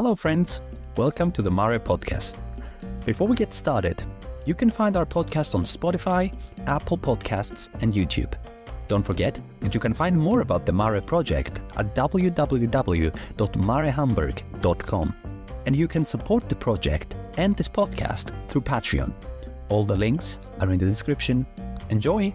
Hello friends, welcome to the MARE Podcast. Before we get started, you can find our podcast on Spotify, Apple Podcasts and YouTube. Don't forget that you can find more about the MARE project at www.marehamburg.com, and you can support the project and this podcast through Patreon. All the links are in the description. Enjoy!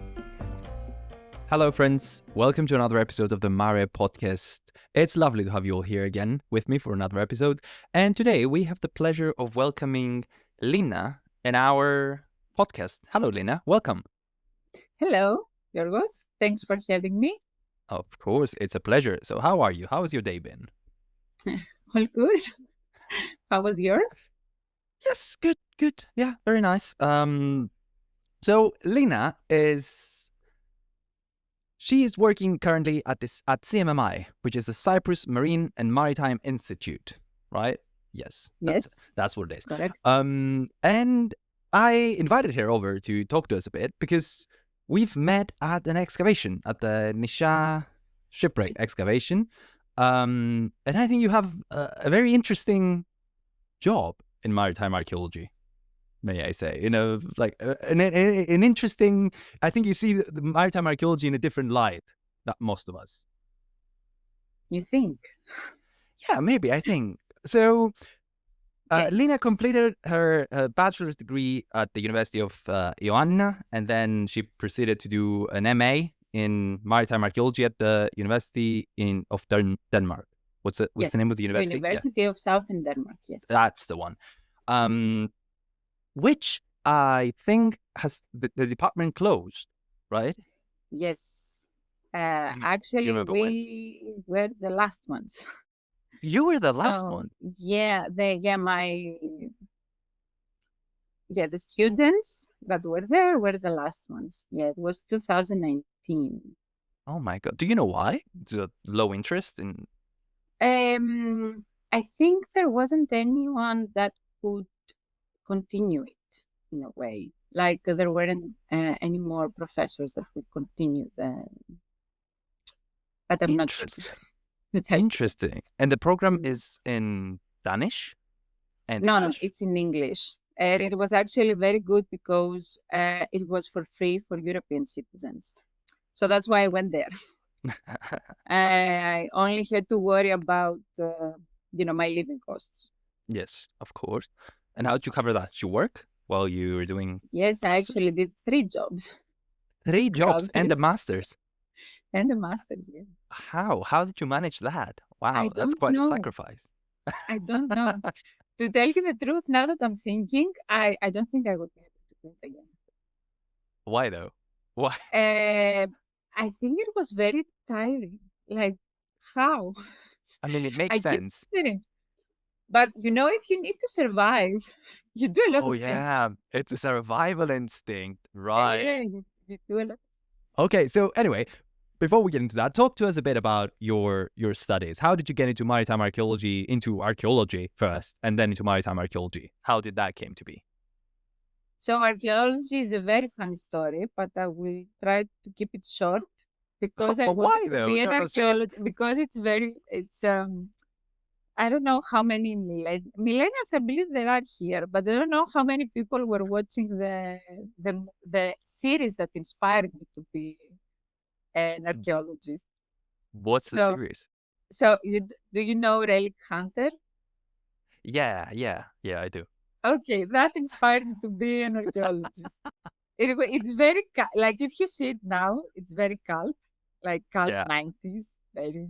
Hello friends, welcome to another episode of the MARE Podcast. It's lovely to have you all here again with me for another episode. And today we have the pleasure of welcoming Lina in our podcast. Hello Lina, welcome. Hello, Yorgos. Thanks for having me. Of course, it's a pleasure. So how are you? How has your day been? All good. How was yours? Yes, good. Yeah, very nice. So Lina She is working currently at CMMI, which is the Cyprus Marine and Maritime Institute, right? Yes. That's what it is. Correct. And I invited her over to talk to us a bit because we've met at an excavation, at the Nisha shipwreck excavation. And I think you have a very interesting job in maritime archaeology, may I say, like an interesting, I think you see the maritime archaeology in a different light than most of us. You think? Yeah, maybe, I think. So, Okay. Lina completed her bachelor's degree at the University of Ioannina, and then she proceeded to do an M.A. in Maritime Archaeology at the University of Denmark. What's the name of the university? University of Southern Denmark, yes. That's the one. Which I think has the department closed, right? Yes. you Actually, remember we were the last ones. You were the last So, one. yeah, the students that were there were the last ones. Yeah, it was 2019. Oh my God. Do you know why? The low interest in... I think there wasn't anyone that could continue it in a way. Like there weren't any more professors that would continue but I'm not sure. Interesting. And the program is in Danish? And No, English? it's in English. And it was actually very good because it was for free for European citizens. So that's why I went there. I only had to worry about, my living costs. Yes, of course. And how did you cover that? Did you work while you were doing... Yes, I actually did 3 jobs. 3 jobs and the master's? And the master's, yeah. How did you manage that? Wow, that's quite a sacrifice. I don't know. To tell you the truth, now that I'm thinking, I don't think I would be able to do it again. Why though? Why? I think it was very tiring. Like, how? I mean, it makes sense. But if you need to survive, you do a lot of things. Oh yeah, it's a survival instinct, right? Yeah, you do a lot. Okay, so anyway, before we get into that, talk to us a bit about your studies. How did you get into maritime archaeology, into archaeology first, and then into maritime archaeology? How did that came to be? So archaeology is a very funny story, but I will try to keep it short because I want to be an archaeologist because it's I don't know how many millennials I believe there are here, but I don't know how many people were watching the series that inspired me to be an archaeologist. What's the series? So do you know Relic Hunter? Yeah, I do. Okay, that inspired me to be an archaeologist. It's very like if you see it now, it's very cult, like cult 90s, very.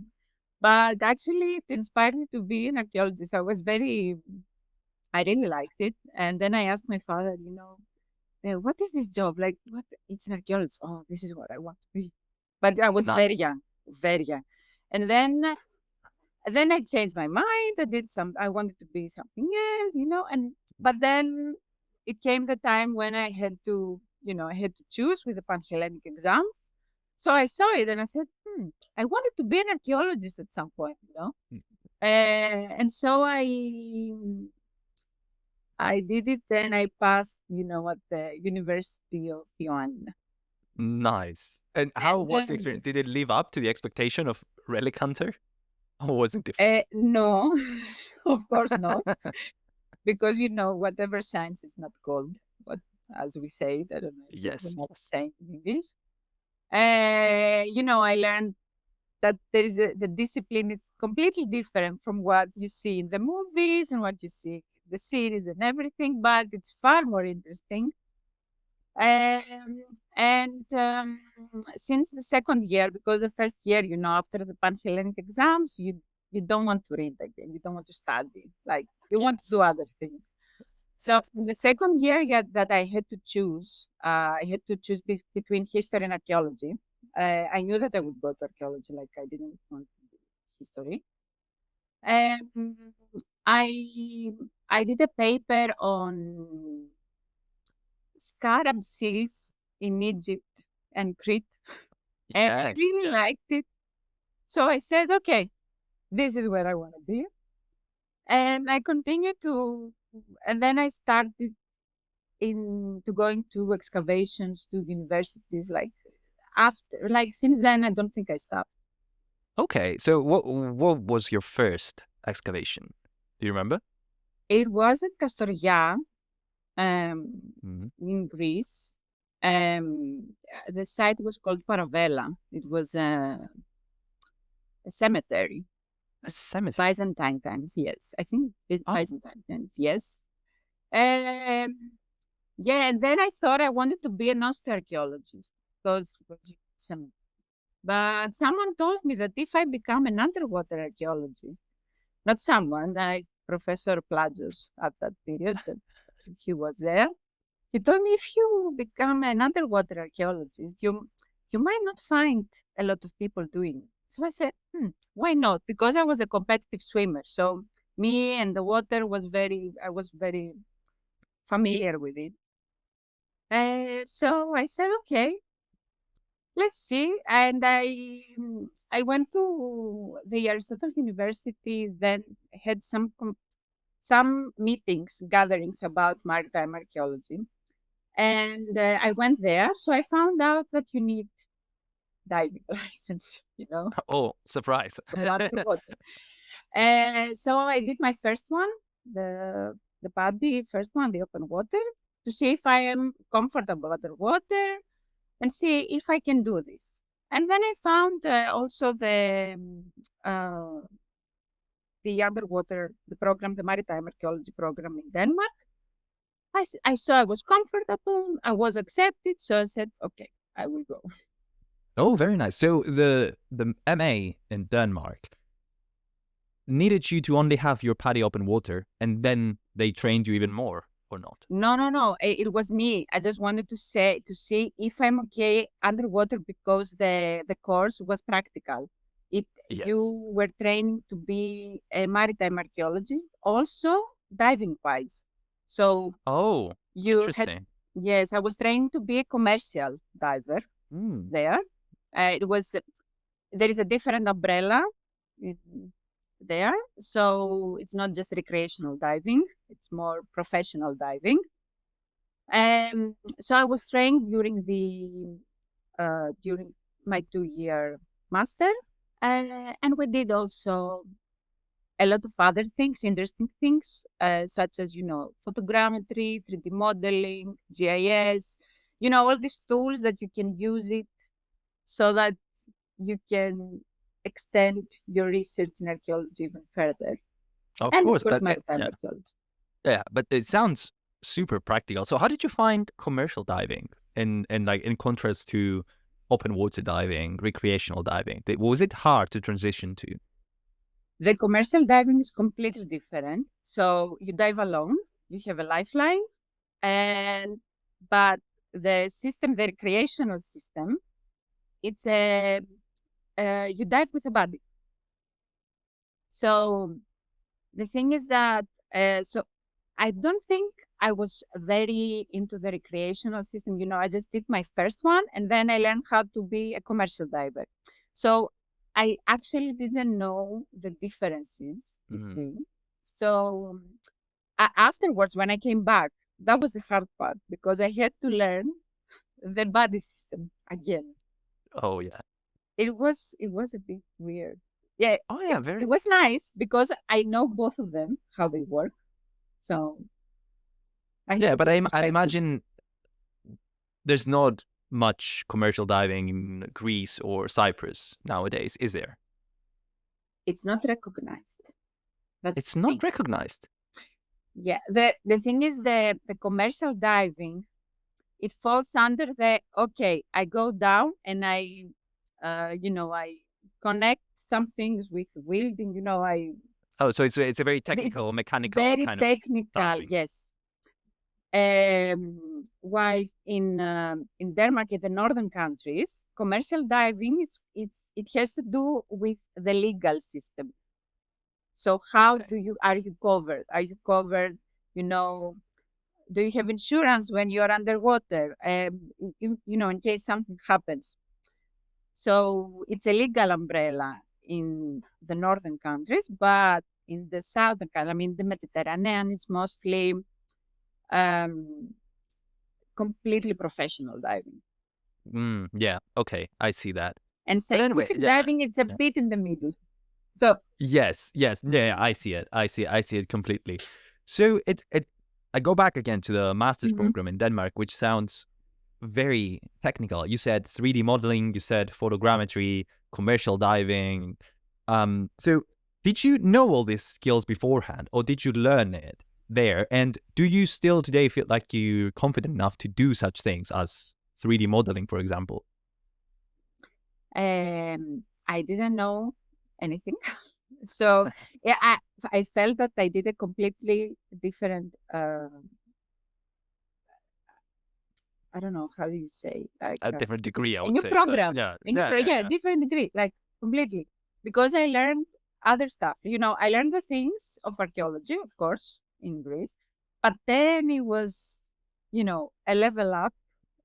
But actually, it inspired me to be an archaeologist. I really liked it. And then I asked my father, what is this job? Like, what? It's an archaeologist. Oh, this is what I want to be. But I was very young. And then I changed my mind. I wanted to be something else, but then it came the time when I had to choose with the Pan-Hellenic exams. So I saw it and I said, I wanted to be an archaeologist at some point, and so I did it. Then I passed, at the University of Ioannina. Nice. And how was the experience? Did it live up to the expectation of Relic Hunter? Or was it different? No, of course not, because whatever shines is not gold. What, as we say, I don't know if there's Yes, another yes. saying in English. I learned that the discipline is completely different from what you see in the movies and what you see in the series and everything, but it's far more interesting. And since the second year, because the first year, after the Pan-Hellenic exams, you don't want to read again, you don't want to study, like you want to do Yes. other things. So in the second year, yeah, that I had to choose, between history and archaeology. I knew that I would go to archaeology, like I didn't want to do history. Um, I I did a paper on scarab seals in Egypt and Crete, and I Yes. really Yeah. liked it. So I said, okay, this is where I want to be. And I continued and then I started into going to excavations to universities. Like since then, I don't think I stopped. Okay. So what was your first excavation? Do you remember? It was at Kastoria, Mhm. in Greece. The site was called Paravella. It was a cemetery. A cemetery. Byzantine times, yes. I think Oh, Byzantine times, yes. Um, yeah, and then I thought I wanted to be an osteoarchaeologist because it was some. But someone told me that if I become an underwater archaeologist, not someone, Professor Plagos at that period, that he was there, he told me if you become an underwater archaeologist, you might not find a lot of people doing it. So I said, why not? Because I was a competitive swimmer. So me and the water I was very familiar with it. So I said, okay, let's see. And I went to the Aristotle University, then had some meetings, gatherings about maritime archaeology. And I went there. So I found out that you need diving license, oh, surprise. from underwater. So I did my first one, the PADI first one, the open water, to see if I am comfortable underwater and see if I can do this. And then I found also uh, the program, the Maritime Archaeology program in Denmark. I saw I was comfortable, I was accepted, so I said, okay, I will go. Oh, very nice. So the MA in Denmark needed you to only have your paddy open water, and then they trained you even more, or not? No. It was me. I just wanted to see if I'm okay underwater because the course was practical. Yeah. You were training to be a maritime archaeologist, also diving wise. So Oh, you had interesting. yes, I was trained to be a commercial diver Mm. there. It was there is a different umbrella there, so it's not just recreational diving; it's more professional diving. So I was trained during my 2 year master, and we did also a lot of other things, interesting things, such as photogrammetry, 3D modeling, GIS, all these tools that you can use it so that you can extend your research in archaeology even further, Of and of course, course but maritime yeah, archaeology. yeah, but it sounds super practical. So how did you find commercial diving in like in contrast to open water diving, recreational diving? Was it hard to transition to? The commercial diving is completely different. So you dive alone, you have a lifeline, and but the system, the recreational system, it's a you dive with a buddy. So the thing is that so I don't think I was very into the recreational system. I just did my first one, and then I learned how to be a commercial diver. So I actually didn't know the differences Mm. between. So afterwards, when I came back, that was the hard part because I had to learn the body system again. Oh yeah. It was a bit weird. Yeah, Oh yeah, very it was nice because I know both of them, how they work. So I have yeah, a but good I perspective. imagine there's not much commercial diving in Greece or Cyprus nowadays, is there? It's not recognized. That's It's the thing. not recognized. Yeah, the thing is the commercial diving, it falls under the okay, I go down and I connect some things with welding, Oh, so it's a very it's technical, mechanical very kind of technical, diving. yes. While in Denmark, in the northern countries, commercial diving it has to do with the legal system. So how are you covered? Are you covered? You know, do you have insurance when you are underwater? In case something happens. So it's a legal umbrella in the northern countries, but in the southern, I mean, the Mediterranean, it's mostly um, completely professional diving. Yeah, okay, I see that. And But anyway, scientific yeah, diving, it's a bit in the middle. So, yes, yes, yeah, I see it. I see it completely. So I go back again to the master's mhm. program in Denmark, which sounds very technical. You said 3D modeling, you said photogrammetry, commercial diving. So did you know all these skills beforehand, or did you learn it there? And do you still today feel like you're confident enough to do such things as 3D modeling, for example? I didn't know anything. So, yeah, I felt that I did a completely different, I don't know, how do you say, like A different degree, I a would new say. program, Yeah, yeah, different degree, like completely. Because I learned other stuff. I learned the things of archaeology, of course, in Greece, but then it was, a level up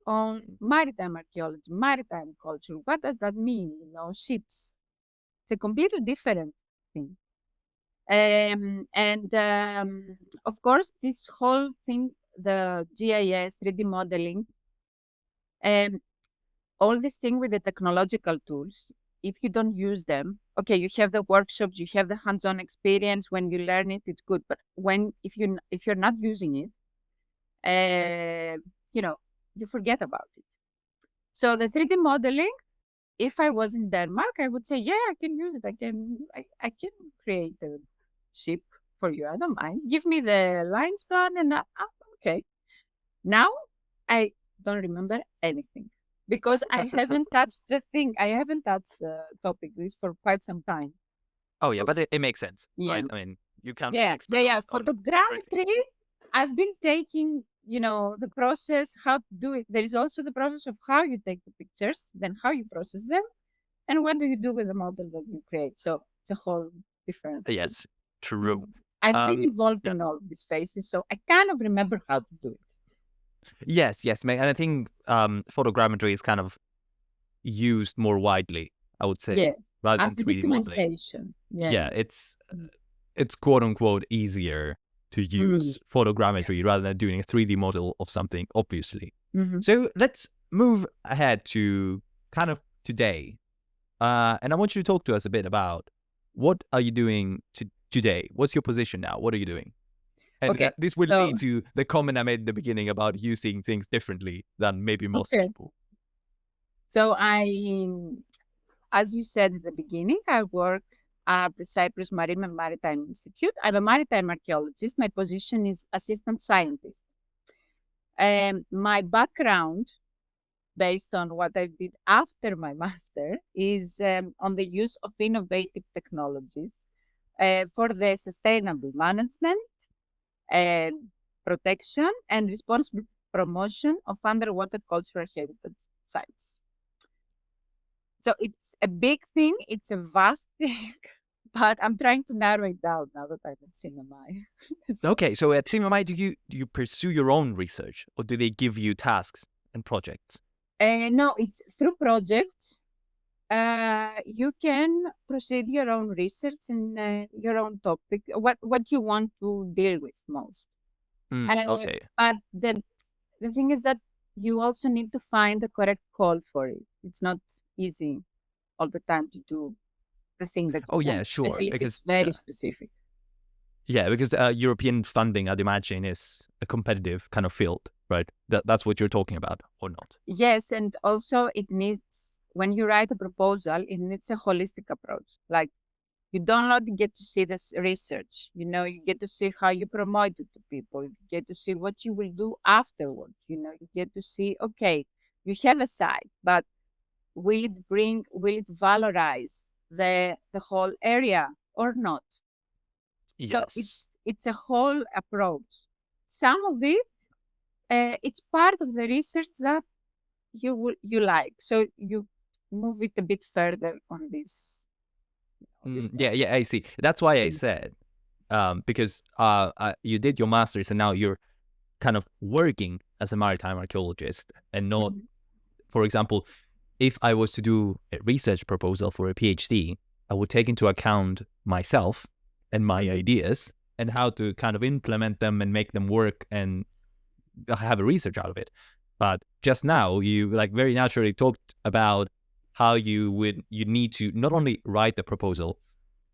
on maritime archaeology, maritime culture. What does that mean? Ships. It's a completely different thing. And of course, this whole thing, the GIS, 3D modeling, and all this thing with the technological tools, if you don't use them, okay, you have the workshops, you have the hands-on experience. When you learn it, it's good. But if you're not using it, uh, you know, you forget about it. So the 3D modeling, if I was in Denmark, I would say, yeah, I can use it. I can create a ship for you. I don't mind. Give me the line span and okay. Now I don't remember anything because I haven't touched the thing. I haven't touched the topic this for quite some time. Oh yeah, but it makes sense, Yeah. right? I mean, you can't Yeah. Yeah. expert Yeah. on it directly. Photogrammetry, I've been taking, the process, how to do it. There is also the process of how you take the pictures, then how you process them, and what do you do with the model that you create. So it's a whole different thing. Yes, true. Mhm. I've been involved Yeah. in all these phases, so I kind of remember how to do it. Yes, and I think photogrammetry is kind of used more widely, I would say, Yes, rather as than the 3D modeling. documentation. Yeah. Yeah, it's quote unquote easier to use Yeah. photogrammetry rather than doing a 3D model of something, obviously. Mm-hmm. So let's move ahead to kind of today. And I want you to talk to us a bit about what are you doing today? What's your position now? What are you doing? And Okay. this will So lead to the comment I made in the beginning about using things differently than maybe most okay. people. So as you said at the beginning, I work at the Cyprus Marine and Maritime Institute. I'm a maritime archaeologist. My position is assistant scientist. My background, based on what I did after my master, is on the use of innovative technologies for the sustainable management and protection and responsible promotion of underwater cultural heritage sites. So it's a big thing, it's a vast thing, but I'm trying to narrow it down now that I'm at CMMI. Okay, so at CMMI, do you pursue your own research, or do they give you tasks and projects? No, it's through projects. You can proceed your own research and your own topic, what you want to deal with most. Okay. But the thing is that you also need to find the correct call for it. It's not easy all the time to do. the thing that Oh you yeah, want, sure. especially if it's Because very specific. because European funding, I'd imagine, is a competitive kind of field, right? That's what you're talking about, or not? Yes, and also it needs, when you write a proposal, it needs a holistic approach. Like, you don't only get to see this research, you get to see how you promote it to people. You get to see what you will do afterwards. You get to see, okay, you have a site, but will it valorize the whole area or not? So Yes. it's a whole approach. Some of it, it's part of the research that you like. So you move it a bit further on this. Yeah, I see. That's why I Mm. said, because you did your master's and now you're kind of working as a maritime archaeologist and not, Mhm. for example, if I was to do a research proposal for a PhD, I would take into account myself and my Mhm. ideas and how to kind of implement them and make them work and have a research out of it. But just now, you like very naturally talked about how you need to not only write the proposal,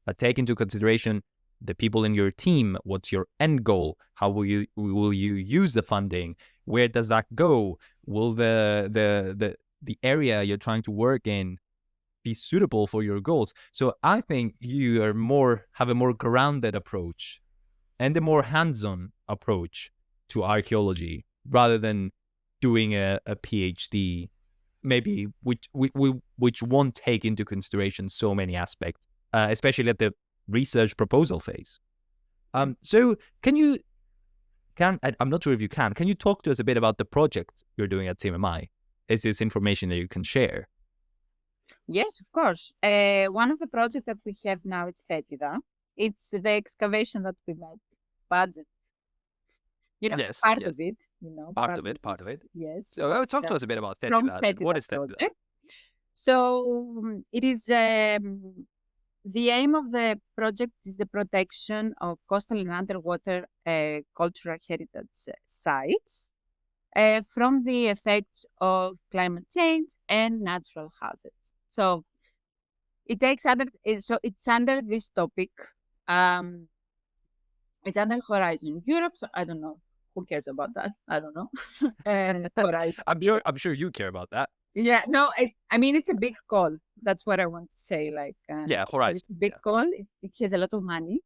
but take into consideration the people in your team. What's your end goal? How will you use the funding? Where does that go? Will the area you're trying to work in be suitable for your goals? So I think you have a more grounded approach and a more hands-on approach to archaeology rather than doing a PhD, maybe which won't take into consideration so many aspects, especially at the research proposal phase. So I'm not sure if you can you talk to us a bit about the project you're doing at CMMI? Is this information that you can share? Yes, of course. One of the projects that we have now, it's Fetida. It's the excavation that we made. Budget, Yes, part yes. of it, Part of it, part of is, it. yes, So was talk to us a bit about from Fetida then. What Fetida is Fetida? project. So it is the aim of the project is the protection of coastal and underwater cultural heritage sites from the effects of climate change and natural hazards. So it's under this topic. Um, it's under Horizon Europe. So I don't know who cares about that. I don't know. And Horizon. I'm sure you care about that. Yeah, no, I mean, it's a big call. That's what I want to say. Like, Yeah, so Horizon. it's a big Yeah. call. It has a lot of money.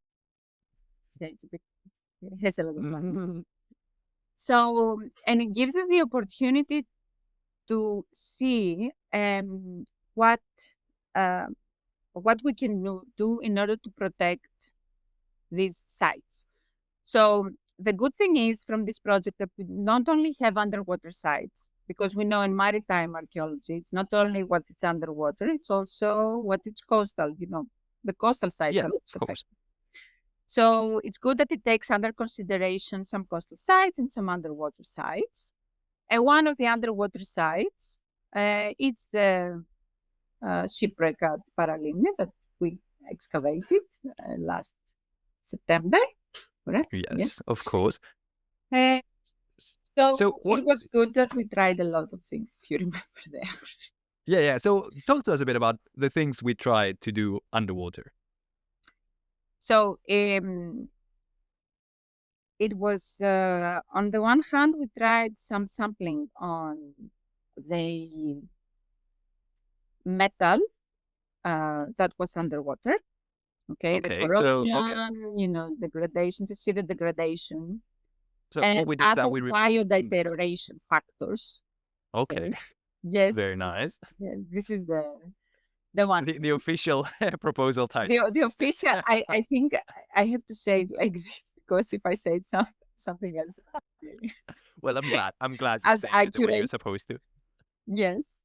Yeah, it has a lot of money. Mm-hmm. So, and it gives us the opportunity to see what uh, what we can do in order to protect these sites. So the good thing is from this project that we not only have underwater sites, because we know in maritime archaeology, it's not only what it's underwater, it's also what it's coastal, the coastal sites Yeah, are also of course. affected. So it's good that it takes under consideration some coastal sites and some underwater sites. And one of the underwater sites, it's the shipwreck at Paralimne that we excavated last September, correct? Yes, of course. Yeah. So So what? it was good that we tried a lot of things, if you remember there. Yeah. So talk to us a bit about the things we tried to do underwater. So it was, on the one hand, we tried some sampling on the metal that was underwater. Okay, the Okay. So corrosion, degradation, to see the degradation, what and we did is other that biodeterioration factors. Okay. Okay. Yes, Very nice. this is the one. The official proposal title. The official, I think I have to say it like this, because if I say it something else, Well, I'm glad. I'm glad you're as saying it the way you're accurate. supposed to. Yes.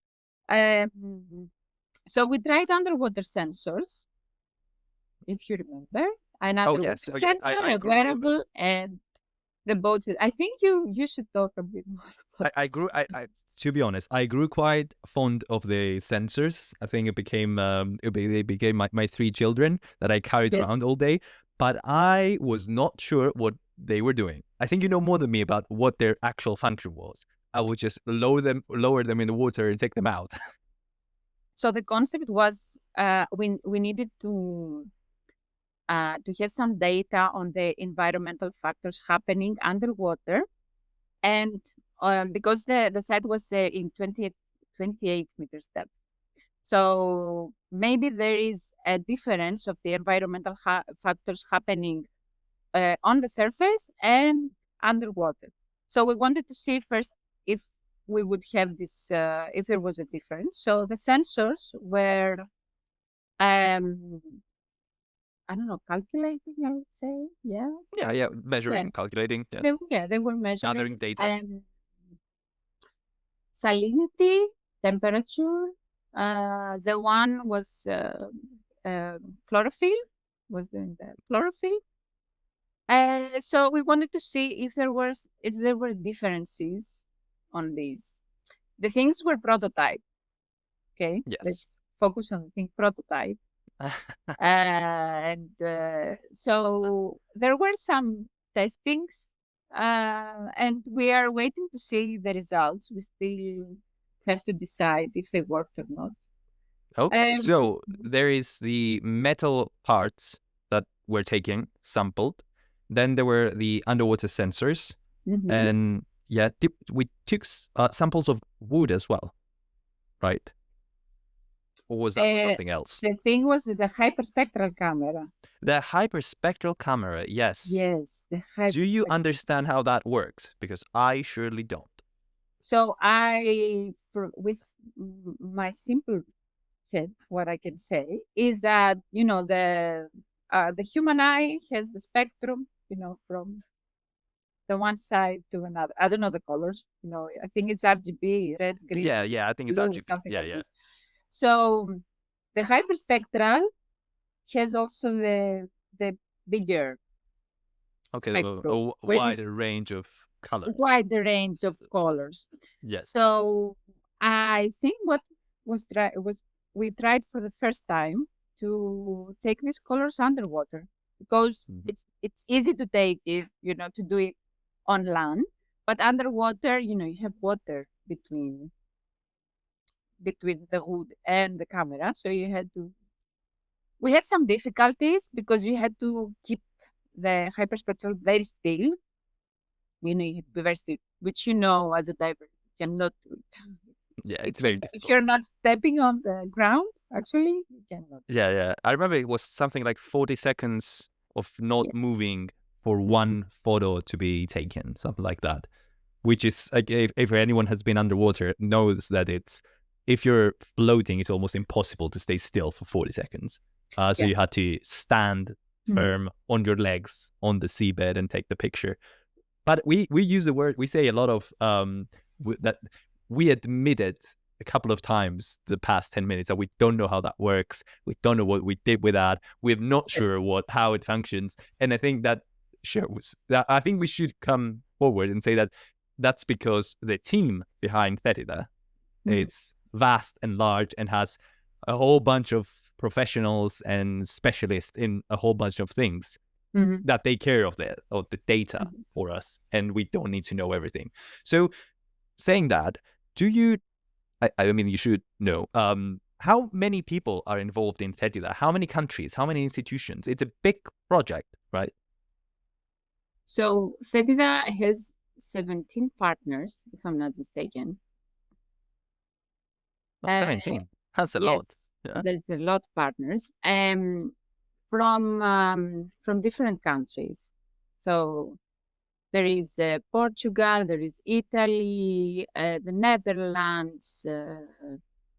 So we tried underwater sensors, if you remember, an Oh underwater yes. Oh yes. sensor, I a grew up. wearable, and the boats. I think you should talk a bit more about I grew. To be honest, I grew quite fond of the sensors. I think it became they became my three children that I carried Yes. around all day. But I was not sure what they were doing. I think you know more than me about what their actual function was. I would just lower them in the water and take them out. So the concept was we needed to have some data on the environmental factors happening underwater, and because the site was in 28 meters depth. So maybe there is a difference of the environmental factors happening on the surface and underwater. So we wanted to see first if we would have this, if there was a difference. So the sensors were, I don't know, calculating, I would say. Yeah. Yeah, measuring, calculating. Yeah. They were measuring. Gathering data. Salinity, temperature. The one was chlorophyll, was doing the chlorophyll. So we wanted to see if there were differences on these. The things were prototype. Okay, Yes. let's focus on the thing prototype. And so there were some testings, and we are waiting to see the results. We still have to decide if they worked or not. Okay, so there is the metal parts that were taken, sampled. Then there were the underwater sensors. And we took samples of wood as well, right? Or was that for something else? The thing was the hyperspectral camera. The hyperspectral camera, yes. Yes. Do you understand how that works? Because I surely don't. So with my simple head, what I can say is that, the human eye has the spectrum, from the one side to another. I don't know the colors, I think it's RGB, red, green. Yeah, I think it's blue, RGB. something Yeah. This. So the hyperspectral has also the bigger spectrum, a wider range of colors. Wider range of colors. Yes. So I think what we tried for the first time to take these colors underwater, because it's easy to take it, to do it on land, but underwater, you have water between the hood and the camera. So we had some difficulties because you had to keep the hyperspectral very still. You had to be very still, which, as a diver, you cannot do it. Yeah, it's very difficult. If you're not stepping on the ground, actually, you cannot. Yeah. I remember it was something like 40 seconds of not moving for one photo to be taken, something like that. Which is, like, if anyone has been underwater, knows that if you're floating, it's almost impossible to stay still for 40 seconds. So you had to stand firm on your legs on the seabed and take the picture. But we use the word, we say a lot of that we admitted a couple of times the past 10 minutes that we don't know how that works. We don't know what we did with that. We're not sure how it functions. And I think that I think we should come forward and say that that's because the team behind Theta is vast and large and has a whole bunch of professionals and specialists in a whole bunch of things that take care of the data for us, and we don't need to know everything. So saying that, I mean, you should know, how many people are involved in Theta? How many countries? How many institutions? It's a big project, right? So Theta has 17 partners, if I'm not mistaken. 17. That's a lot. Yeah. There's a lot of partners from different countries. So there is Portugal, there is Italy, the Netherlands,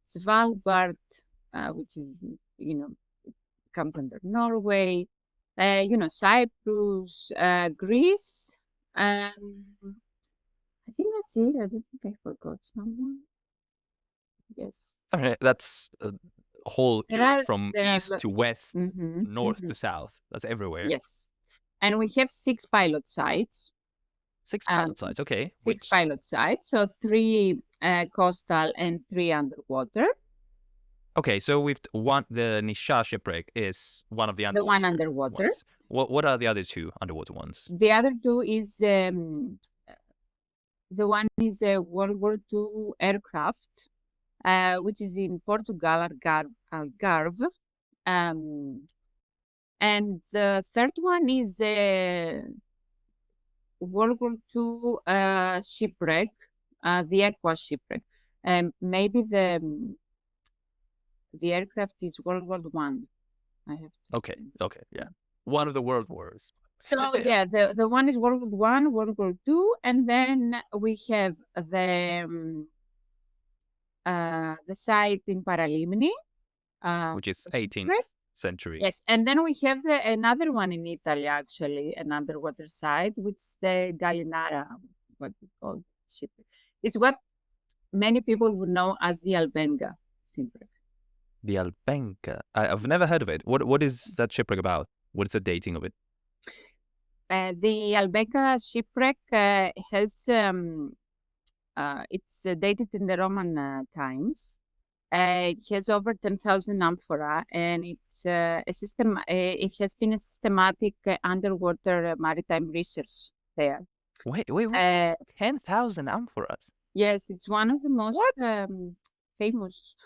Svalbard, which is, comes under Norway, Cyprus, Greece. I think that's it. I don't think I forgot someone. Yes. All right, that's a whole from east to west, north to south. That's everywhere. Yes. And we have 6 pilot sites. 6 pilot sites, okay. 6 pilot sites, so 3 coastal and 3 underwater. Okay, so the Nisha shipwreck is one of the underwater. The one underwater. Ones. What are the other 2 underwater ones? The other 2 is the one is a World War II aircraft which is in Portugal, Algarve. And the third one is a World War II shipwreck, the Aqua shipwreck. Maybe the aircraft is World War One. I have to Okay, yeah. One of the world wars. So yeah, the one is World War One, World War II, and then we have the site in Paralimni, Which is the 18th shipwreck. century. Yes, and then we have another one in Italy, actually, an underwater site, which is the Gallinara, what we call shipwreck. It's what many people would know as the Albenga shipwreck. The Albenga. I've never heard of it. What is that shipwreck about? What is the dating of it? The Albenga shipwreck has it's dated in the Roman times. It has over 10,000 amphora, and it's a system. It has been a systematic underwater maritime research there. Wait. 10,000 amphoras? Yes, it's one of the most famous.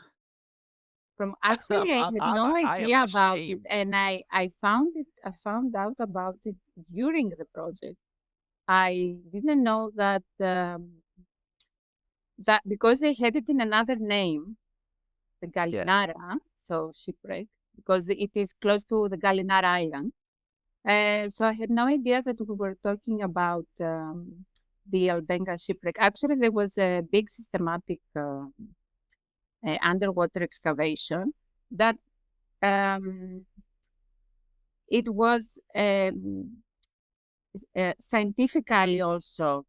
Actually, I had no idea about it, and I found out about it during the project. I didn't know that that because they had it in another name, the Gallinara, so shipwreck, because it is close to the Gallinara Island. So I had no idea that we were talking about the Albenga shipwreck. Actually, there was a big systematic underwater excavation that it was scientifically also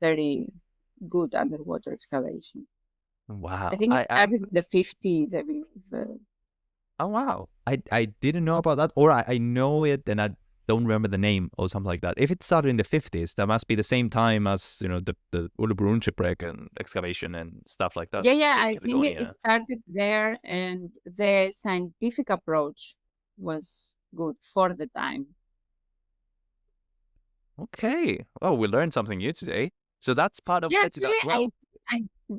very good underwater excavation. Wow. I think it started in the 50s, I believe. Oh, wow. I didn't know about that, or I know it and I don't remember the name or something like that. If it started in the 50s, that must be the same time as, the Ullebrun shipwreck and excavation and stuff like that. Yeah, I think it started there, and the scientific approach was good for the time. Okay. Oh, we learned something new today. So that's part of actually,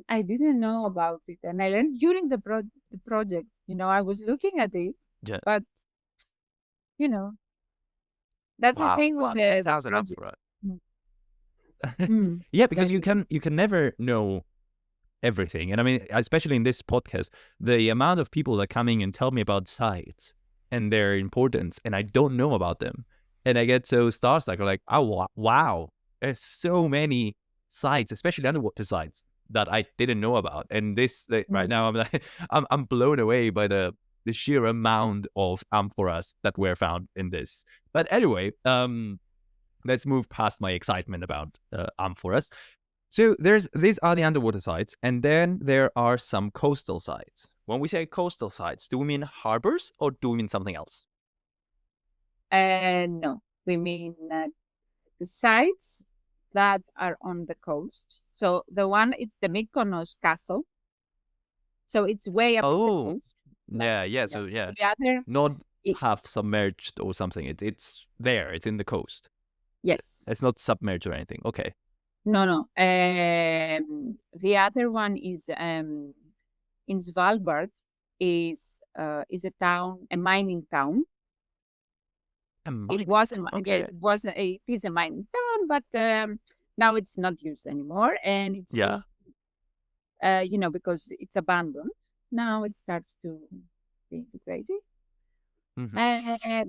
I didn't know about it, and I learned during the project. I was looking at it, but that's the thing with the project. Yeah, because you can never know everything, and I mean, especially in this podcast, the amount of people that come in and tell me about sites and their importance, and I don't know about them, and I get so starstruck. Like, oh wow, there's so many sites, especially underwater sites, that I didn't know about, and this right now I'm like, I'm blown away by the sheer amount of amphoras that were found in this. But anyway, let's move past my excitement about amphoras. So these are the underwater sites, and then there are some coastal sites. When we say coastal sites, do we mean harbors or do we mean something else? No, we mean the sites that are on the coast. So the one, it's the Mykonos castle. So it's way up the coast. Yeah. So yeah, the other, not half submerged or something. It's there. It's in the coast. Yes. It's not submerged or anything. Okay. No. The other one is in Svalbard. Is a town, a mining town. It was it is a mining town, but now it's not used anymore, and it's because it's abandoned. Now it starts to be degraded,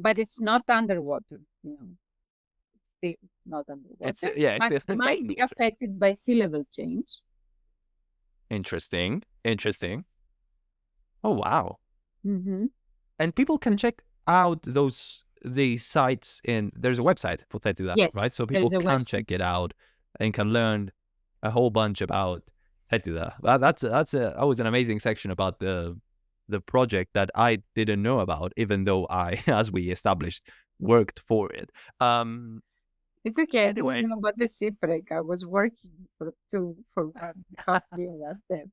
but it's not underwater. It's still not underwater. It might be affected by sea level change. Interesting. Oh wow. And people can check out these sites there's a website for Tätila, right? So people can check it out and can learn a whole bunch about Tätila. That's always an amazing section about the project that I didn't know about, even though I, as we established, worked for it. It's okay. Anyway. I didn't know about the shipwreck. I was working for 1.5 years at the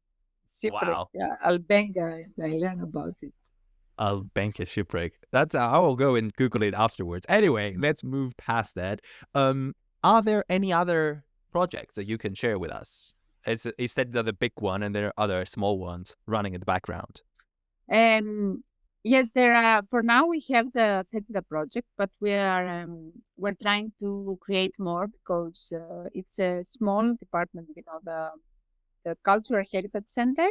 shipwreck. Wow. Yeah, Albenga. I learned about it. Albenga shipwreck. I will go and Google it afterwards. Anyway, let's move past that. Are there any other projects that you can share with us? is that the big one, and there are other small ones running in the background? Yes, there are. For now, we have the Theta project, but we're trying to create more because it's a small department. The Cultural Heritage Center.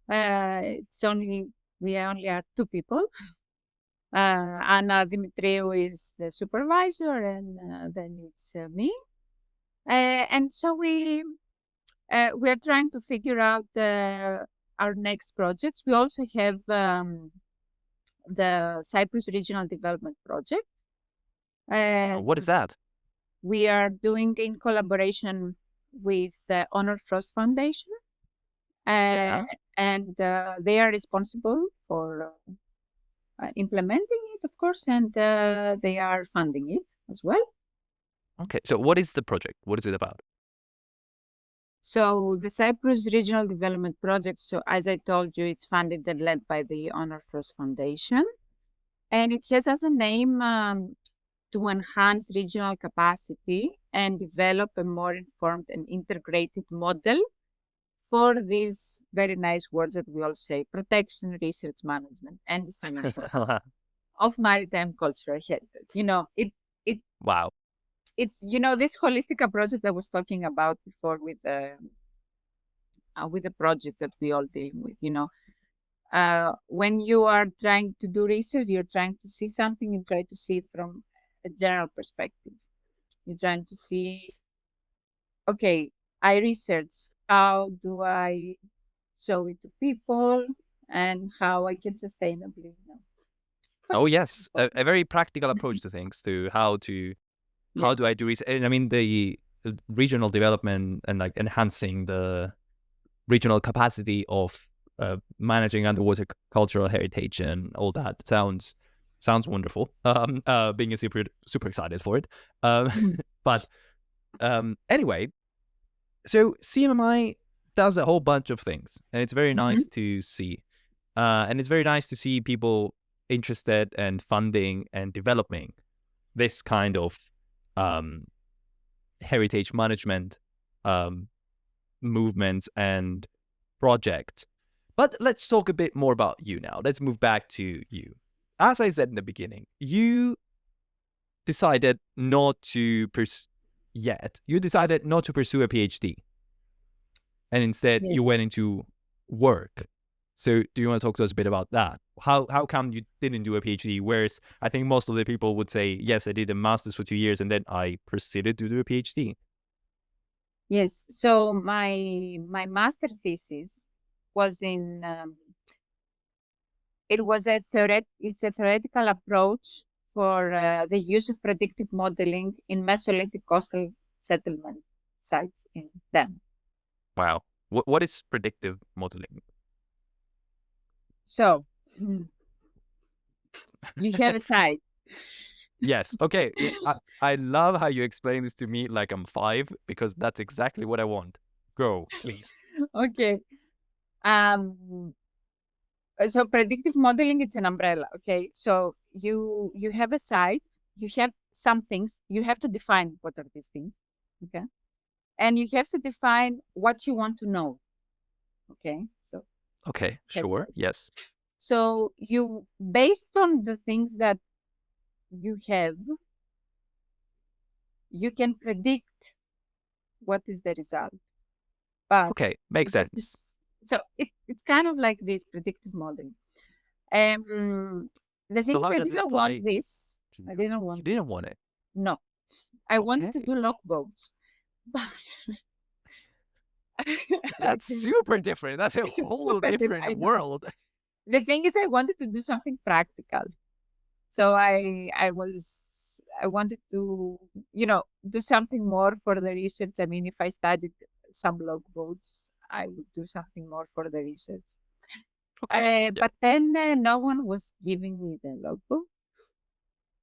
We only are 2 people. Anna Dimitriou is the supervisor, and then it's me. And so we are trying to figure out our next projects. We also have the Cyprus Regional Development Project. What is that? We are doing in collaboration with the Honor Frost Foundation. And they are responsible for implementing it, of course, and they are funding it as well. Okay, so what is the project? What is it about? So the Cyprus Regional Development Project, so as I told you, it's funded and led by the Honor Frost Foundation. And it has as a name to enhance regional capacity and develop a more informed and integrated model for these very nice words that we all say: protection, research, management, and dissemination of maritime cultural heritage. Wow. It's this holistic approach that I was talking about before with the projects that we all deal with. When you are trying to do research, you're trying to see something, you try to see it from a general perspective. You're trying to see, okay, I research, how do I show it to people, and how I can sustainably. Oh yes, a very practical approach to things, to how do I do research. And I mean, the regional development and like enhancing the regional capacity of managing underwater cultural heritage and all that sounds wonderful. Being super excited for it. But anyway, so CMMI does a whole bunch of things, and it's very nice to see. And it's very nice to see people interested and funding and developing this kind of heritage management movements and projects. But let's talk a bit more about you now. Let's move back to you. As I said in the beginning, you decided not to pursue a PhD. And instead you went into work. So do you want to talk to us a bit about that? How come you didn't do a PhD? Whereas I think most of the people would say, yes, I did a master's for 2 years and then I proceeded to do a PhD. Yes. So my master thesis was in it's a theoretical approach for the use of predictive modeling in Mesolithic coastal settlement sites in Denmark. Wow. What is predictive modeling? So you have a site. Yes. Okay. I love how you explain this to me like I'm 5, because that's exactly what I want. Go, please. Okay. So predictive modeling, it's an umbrella. Okay. So you have a site, you have some things, you have to define what are these things. Okay. And you have to define what you want to know. Okay. So. Okay. Sure. Yes. So you, based on the things that you have, you can predict what is the result. But okay, makes sense. So it's kind of like this predictive modeling. The thing is, I didn't want this. I didn't want. You didn't want it? No, I wanted to do logboats. But that's super different. That's a whole different world. The thing is, I wanted to do something practical. So I wanted to, do something more for the research. I mean, if I studied some logboats, I would do something more for the research. Okay. But then no one was giving me the logboat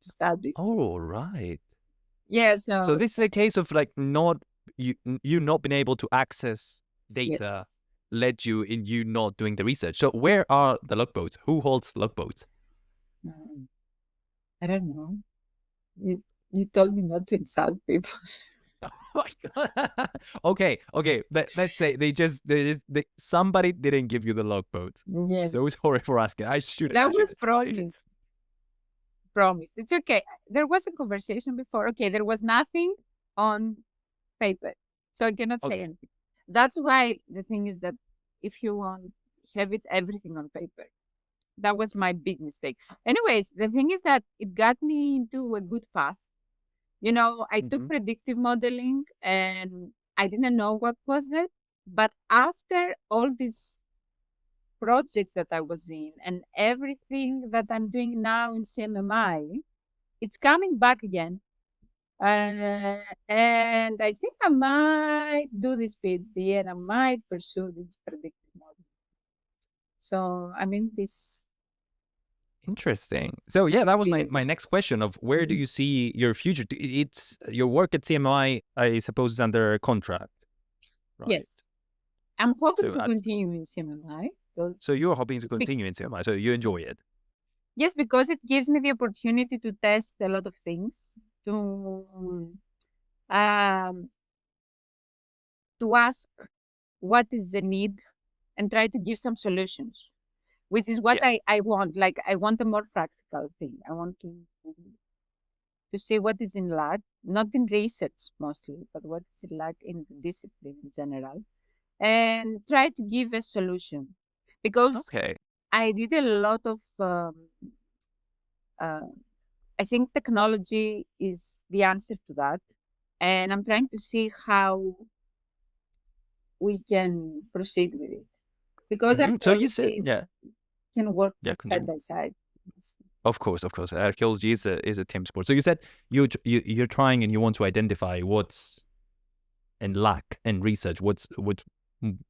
to study. Oh, right. Yeah. So this is a case of like you not being able to access data led you in you not doing the research. So where are the logboats? Who holds logboats? I don't know. You told me not to insult people. Oh my God. Okay. Let's say somebody didn't give you the logboat. Yes, So sorry for asking. I should. that was promised. Promised. It's okay. There was a conversation before. Okay, there was nothing on paper, so I cannot say Okay. anything. That's why the thing is that if you want have it everything on paper, that was my big mistake. Anyways, the thing is that it got me into a good path. You know, I took Mm-hmm. predictive modeling and I didn't know what was that. But after all these projects that I was in and everything that I'm doing now in CMMI, it's coming back again. And I think I might do this PhD and I might pursue this predictive model. So I'm in this. Interesting. So yeah, that was my Field. next question of where do you see your future? It's your work at CMI, I suppose, is under contract, right? Yes, I'm hoping So to continue in CMMI. so you're hoping to continue in CMI, so you enjoy it. Yes, because it gives me the opportunity to test a lot of things, um, to ask what is the need and try to give some solutions, which is what Yeah. I want. Like I want a more practical thing. I want to see what is in lack, not in research mostly, but what is in lack in the discipline in general, and try to give a solution. Because Okay. I did a lot of uh, I think technology is the answer to that. And I'm trying to see how we can proceed with it. Because So you said, archaeologists can work yeah, side continue. by side. Of course. Archaeology is a team sport. So you said you're trying and you want to identify what's in lack in research, what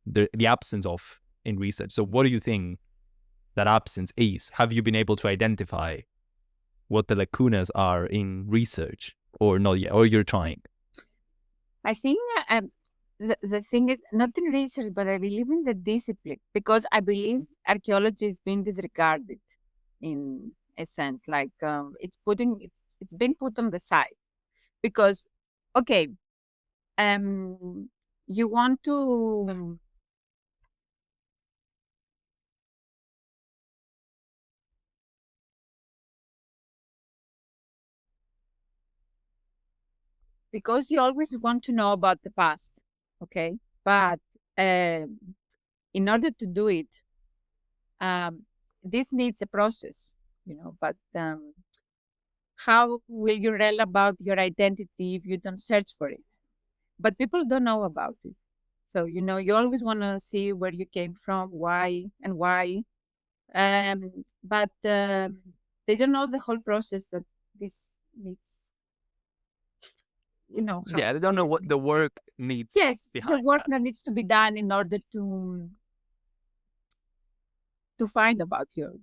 the absence of in research. So what do you think that absence is? Have you been able to identify what the lacunas are in research, or not yet, or you're trying? I think the thing is not in research, but I believe in the discipline because I believe archaeology is being disregarded in a sense. Like it's been put on the side because okay, you want to because you always want to know about the past, okay? But in order to do it, um, this needs a process, you know. But how will you tell about your identity if you don't search for it? But people don't know about it. So, you know, you always want to see where you came from, why, and why. But they don't know the whole process that this needs, you know, Yeah, they don't know what the work needs yes, the behind work that. that needs to be done in order to find about you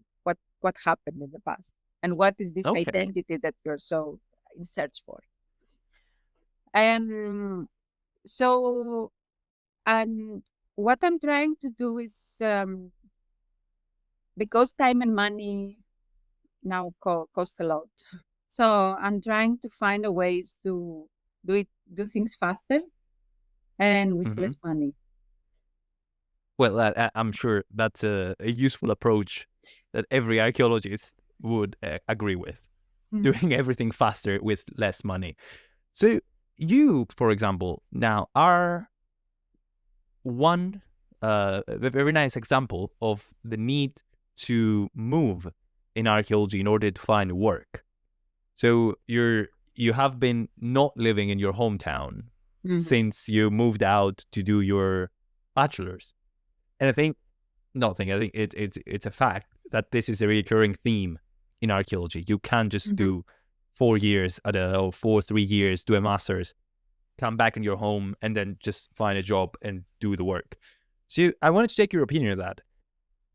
what happened in the past and what is this Okay. identity that you're so in search for. Um, so what I'm trying to do is because time and money now cost a lot. So I'm trying to find a ways to do things faster and with Hmm. less money. Well, I'm sure that's a useful approach that every archaeologist would agree with. Mm. Doing everything faster with less money. So you, for example, now are one a very nice example of the need to move in archaeology in order to find work. So you have been not living in your hometown Mhm. since you moved out to do your bachelor's. And I think it's a fact that this is a recurring theme in archaeology. You can't just Mhm. do 4 years or 3 years, do a master's, come back in your home, and then just find a job and do the work. So I wanted to take your opinion on that.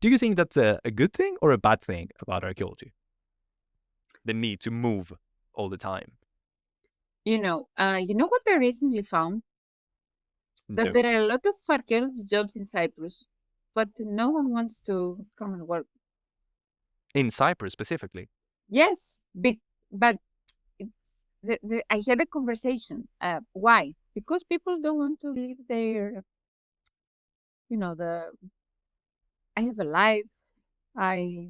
Do you think that's a good thing or a bad thing about archaeology? The need to move all the time. You know what I recently found? That No. there are a lot of archaeology jobs in Cyprus, but no one wants to come and work. In Cyprus specifically. Yes, but it's I had a conversation. Why? because people don't want to leave their, I have a life. I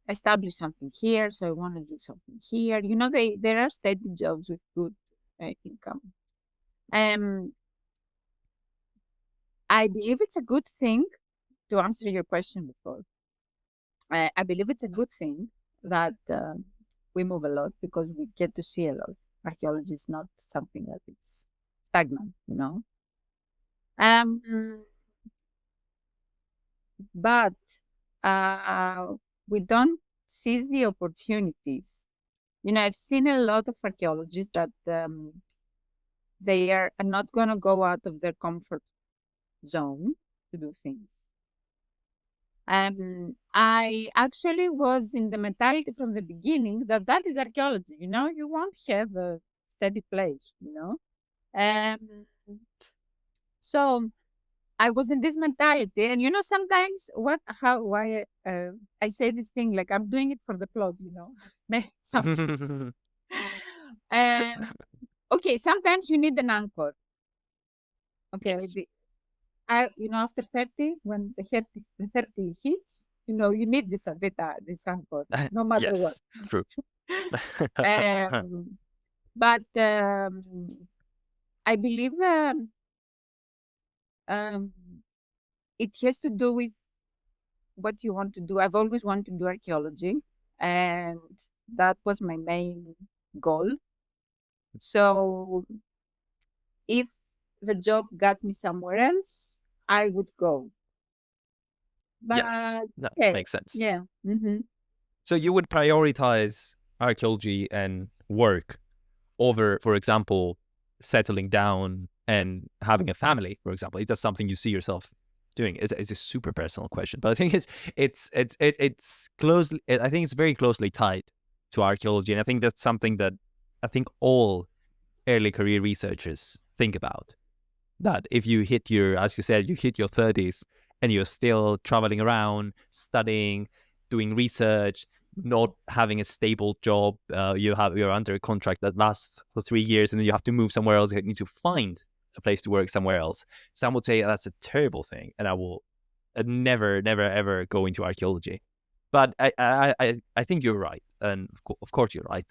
established something here, so I want to do something here. There are steady jobs with good income. Um, I believe it's a good thing to answer your question before. I believe it's a good thing that we move a lot because we get to see a lot. Archaeology is not something that it's stagnant. But we don't seize the opportunities. I've seen a lot of archaeologists that they are not going to go out of their comfort zone to do things. I actually was in the mentality from the beginning that is archaeology. You won't have a steady place. So I was in this mentality, and sometimes why I say this thing like I'm doing it for the plot. Sometimes. Okay, sometimes you need an anchor. Okay, Yes. after 30, when the 30 hits, you need this anchor, no matter what. Yes, true. Um, but I believe um, it has to do with what you want to do. I've always wanted to do archaeology, and that was my main goal. So if the job got me somewhere else, I would go. Yes, But that okay, makes sense. yeah. Mm-hmm. So you would prioritize archaeology and work over, for example, settling down and having a family, for example. Is that something you see yourself doing? It's a super personal question, but I think it's closely. I think it's very closely tied to archaeology, and I think that's something that I think all early career researchers think about. That if you hit your, as you said, you hit your 30s and you're still traveling around, studying, doing research, not having a stable job, you're under a contract that lasts for 3 years, and then you have to move somewhere else. You need to find a place to work somewhere else. Some would say that's a terrible thing, and I will never, never, ever go into archaeology. But I think you're right, and of course you're right.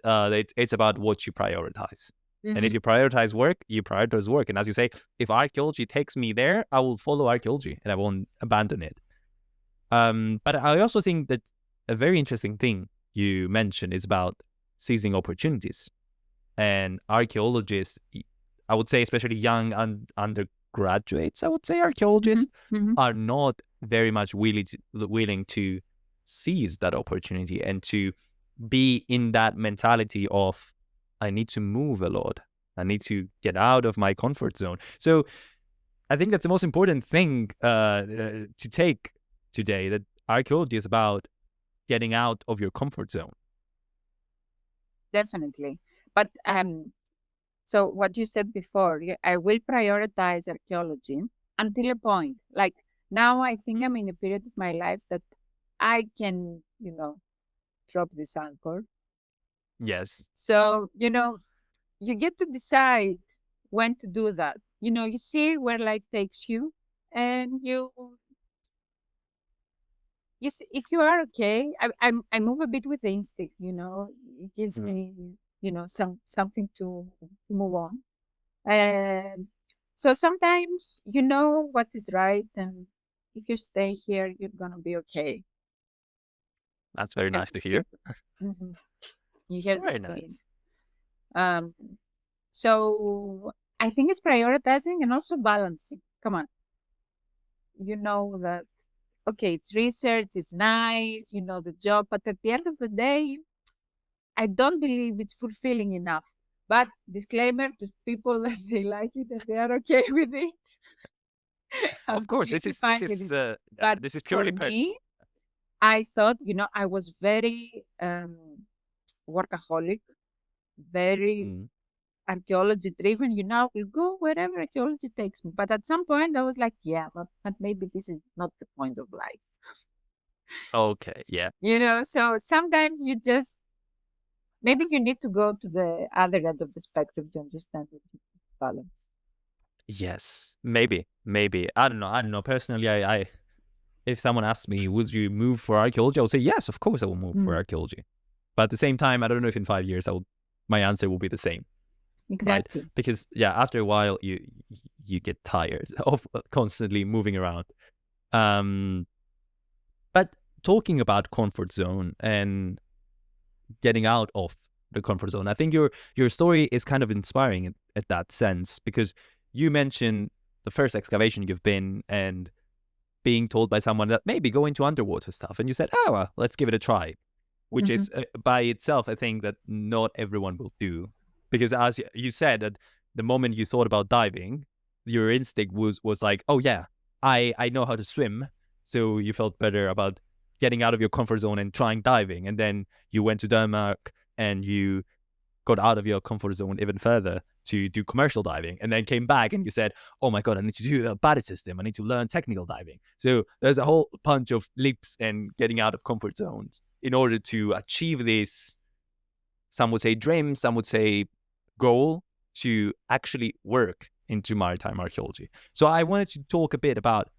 It's about what you prioritize. And if you prioritize work, you prioritize work. And as you say, if archaeology takes me there, I will follow archaeology and I won't abandon it. But I also think that a very interesting thing you mentioned is about seizing opportunities. And archaeologists, I would say, especially young undergraduates, I would say archaeologists Mm-hmm. are not very much willing to seize that opportunity and to be in that mentality of I need to move a lot. I need to get out of my comfort zone. So I think that's the most important thing to take today, that archaeology is about getting out of your comfort zone. Definitely. But so what you said before, I will prioritize archaeology until a point. Like now, I think I'm in a period of my life that I can, drop this anchor. Yes. So, you get to decide when to do that. You see where life takes you, and you see, if you are okay, I move a bit with the instinct. It gives me something to move on. So sometimes you know what is right, and if you stay here, you're gonna be okay. That's You very have nice to this hear. feeling. Hmm. You have this Very feeling. nice. Um, so I think it's prioritizing and also balancing. Come on, you know that okay, it's research, it's nice, the job, but at the end of the day, I don't believe it's fulfilling enough. But disclaimer to people that they like it and they are okay with it. Of I'm course, this completely is this fine with is it. uh, But this is for purely personal. me, I thought, I was very workaholic, very Mm. archaeology driven. I will go wherever archaeology takes me. But at some point, I was like, yeah, but maybe this is not the point of life. Okay, yeah. So sometimes you just, maybe you need to go to the other end of the spectrum to understand the balance. Yes, maybe. I don't know. Personally, I if someone asks me, would you move for archaeology? I would say, yes, of course I will move for archaeology. But at the same time, I don't know if in 5 years my answer will be the same, right? Exactly. Because after a while, you get tired of constantly moving around. But talking about comfort zone and getting out of the comfort zone, I think your story is kind of inspiring at that sense, because you mentioned the first excavation you've been and being told by someone that maybe go into underwater stuff, and you said, oh, well, let's give it a try, which is by itself a thing that not everyone will do, because as you said, that the moment you thought about diving, your instinct was like, oh yeah, I know how to swim, so you felt better about getting out of your comfort zone and trying diving, and then you went to Denmark and you got out of your comfort zone even further to do commercial diving, and then came back and you said, oh my god, I need to do the body system, I need to learn technical diving. So there's a whole bunch of leaps and getting out of comfort zones in order to achieve this, some would say dream, some would say goal, to actually work into maritime archaeology. So I wanted to talk a bit about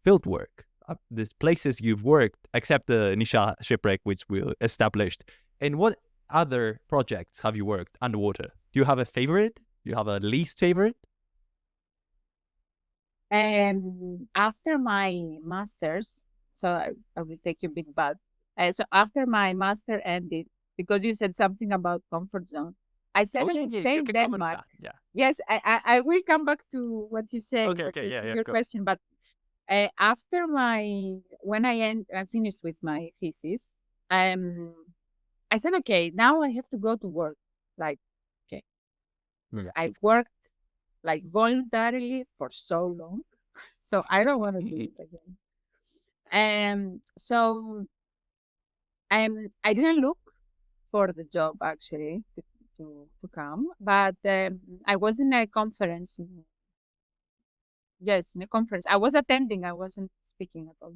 field work, these places you've worked, except the Nisha shipwreck, which we established. And what other projects have you worked underwater? Do you have a favorite? Do you have a least favorite? After my master's, so I will take you big back. So after my master ended, because you said something about comfort zone, I said I would stay You in can comment on Denmark. that. Yeah. Yes, I will come back to what you said, Yeah, to your go. question. But after when I finished with my thesis, um, I said, okay, now I have to go to work. Like, okay, Yeah. I've worked like voluntarily for so long, so I don't want to do it again. So I didn't look for the job actually to come, but I was in a conference. Yes, in a conference. I was attending. I wasn't speaking at all.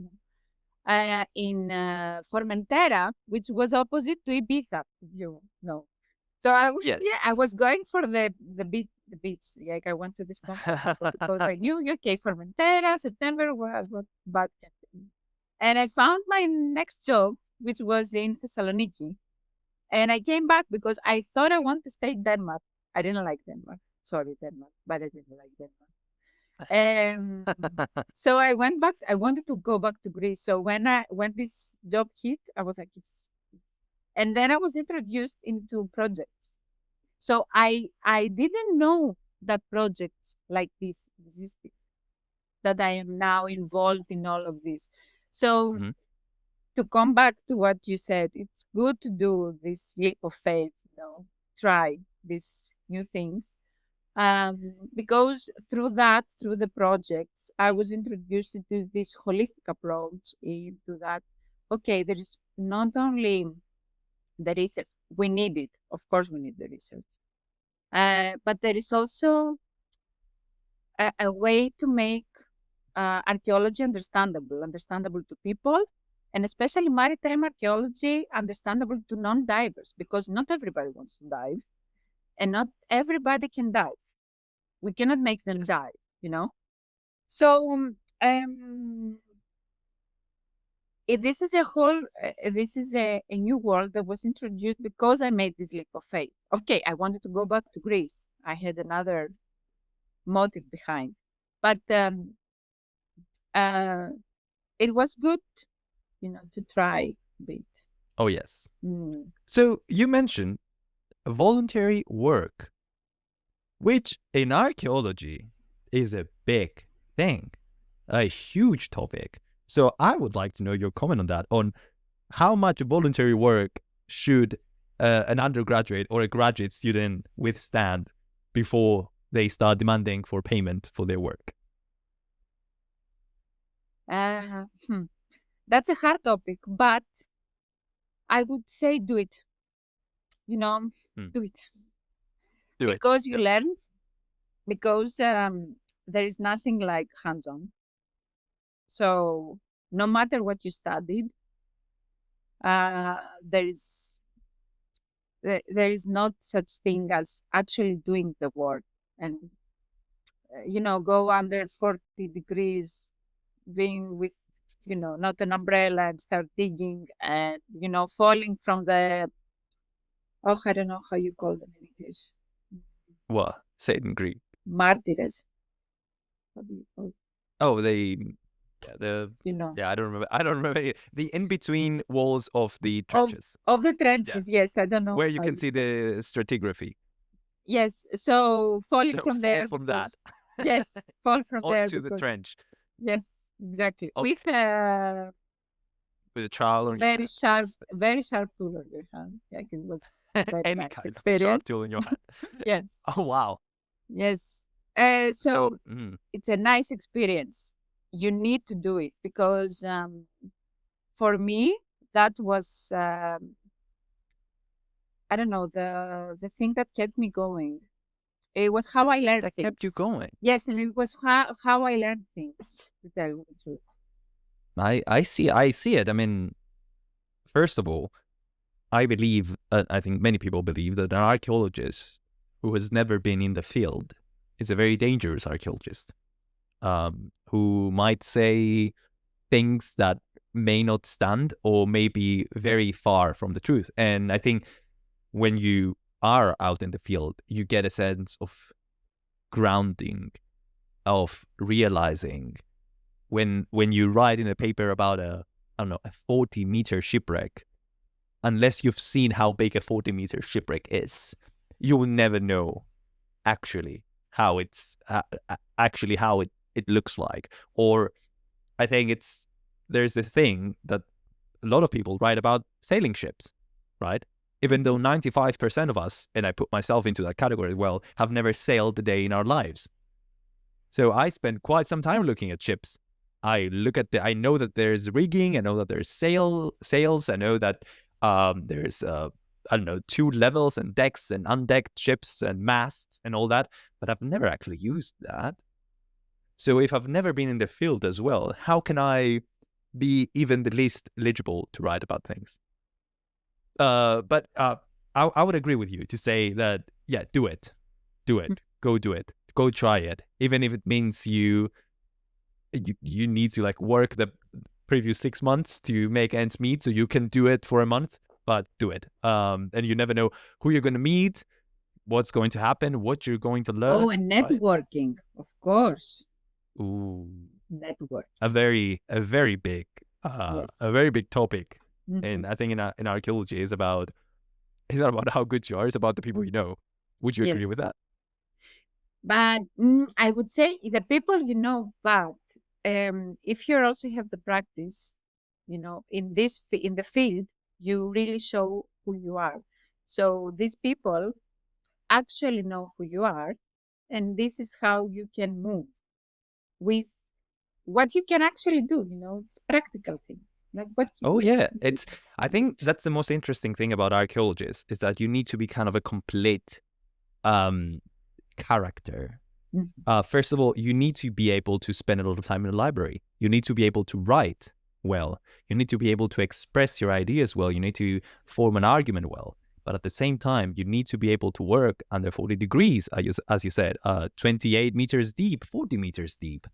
In Formentera, which was opposite to Ibiza, if you know. So Yes. yeah, I was going for the beach. Like I went to this conference because I knew, okay, Formentera, September, what bad can be. And I found my next job, which was in Thessaloniki. And I came back because I thought I want to stay in Denmark. I didn't like Denmark. Sorry, Denmark, but I didn't like Denmark. So I went back. I wanted to go back to Greece. So when this job hit, I was like, yes. And then I was introduced into projects. So I didn't know that projects like this existed, that I am now involved in all of this. So to come back to what you said, it's good to do this leap of faith, try these new things. Because through the projects, I was introduced to this holistic approach into that. Okay, there is not only the research, we need it. Of course, we need the research. But there is also a way to make archaeology understandable to people, and especially maritime archaeology understandable to non-divers, because not everybody wants to dive, and not everybody can dive. We cannot make them dive. So this is a new world that was introduced because I made this leap of faith. Okay, I wanted to go back to Greece. I had another motive behind, but it was good, to try a bit. Oh, yes. So you mentioned voluntary work, which in archaeology is a big thing, a huge topic. So I would like to know your comment on that, on how much voluntary work should an undergraduate or a graduate student withstand before they start demanding for payment for their work? That's a hard topic, but I would say do it. Do it. Do it. Because you learn, because there is nothing like hands-on. So no matter what you studied, there is not such thing as actually doing the work. And go under 40 degrees, being with, not an umbrella, and start digging and, falling from the, oh, I don't know how you call them in English. What? Say it in Greek. Martyrs. How do you call it? Oh, I don't remember. The in-between walls of the trenches. Of the trenches, yes. I don't know. Where you can see the stratigraphy. Yes. So falling So from fall there. from that. Yes, fall from there. Onto the trench. Yes, exactly. Okay. With a trowel on very sharp tool on your hand. Like it was any nice kind experience. of sharp tool in your hand. Yes. Oh wow. Yes. So it's a nice experience. You need to do it because for me that was I don't know, the thing that kept me going. It was how I learned things. That kept you going. Yes, and it was how I learned things, to tell you the truth. I see it. I mean, first of all, I believe, I think many people believe that an archaeologist who has never been in the field is a very dangerous archaeologist, who might say things that may not stand or may be very far from the truth. And I think when you are out in the field, you get a sense of grounding, of realizing when you write in a paper about a 40-meter shipwreck, unless you've seen how big a 40-meter shipwreck is, you will never know actually how it looks like. Or I think there's the thing that a lot of people write about sailing ships, right? Even though 95% of us, and I put myself into that category as well, have never sailed a day in our lives. So I spend quite some time looking at ships. I know that there's rigging, I know that there's sails, I know that there's 2 levels and decks and undecked ships and masts and all that, but I've never actually used that. So if I've never been in the field as well, how can I be even the least eligible to write about things? But I would agree with you to say that, yeah, do it, go do it, go try it, even if it means you need to work the previous 6 months to make ends meet, so you can do it for a month, but do it. And you never know who you're going to meet, what's going to happen, what you're going to learn. Oh, and networking, right? Of course. Ooh, network. A very big, yes. a very big topic. And I think in archaeology it's not about how good you are, it's about the people you know. Would you agree with that? But I would say the people you know, but if you also have the practice, in the field, you really show who you are. So these people actually know who you are, and this is how you can move with what you can actually do. It's practical things. I think that's the most interesting thing about archaeologists, is that you need to be kind of a complete character. First of all, you need to be able to spend a lot of time in the library. You need to be able to write well. You need to be able to express your ideas well. You need to form an argument well. But at the same time, you need to be able to work under 40 degrees, as you said, 28 meters deep, 40 meters deep,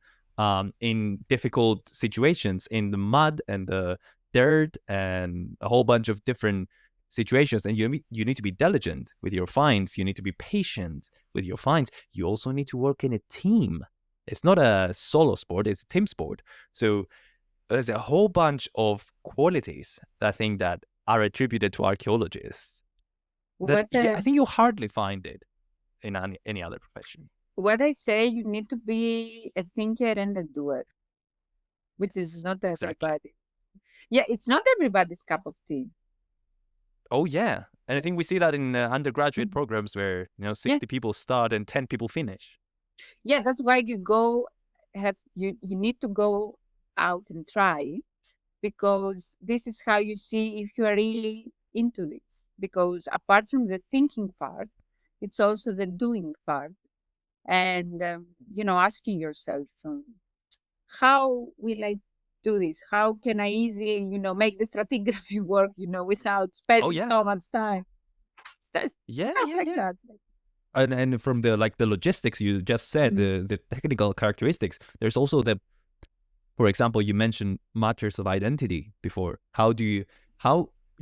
in difficult situations, in the mud and the dirt and a whole bunch of different situations. And you need to be diligent with your finds. You need to be patient with your finds. You also need to work in a team. It's not a solo sport, it's a team sport. So there's a whole bunch of qualities that I think that are attributed to archaeologists. I think you'll hardly find it in any other profession. What I say, you need to be a thinker and a doer, which is not everybody. Exactly. Yeah, it's not everybody's cup of tea. Oh yeah, and I think we see that in undergraduate programs where 60 people start and 10 people finish. Yeah, that's why you need to go out and try, because this is how you see if you are really into this. Because apart from the thinking part, it's also the doing part, and asking yourself, how will I do this? How can I easily, make the stratigraphy work, without spending so much time? Stuff like that. and from the logistics you just said, the technical characteristics, there's also for example, you mentioned matters of identity before. How do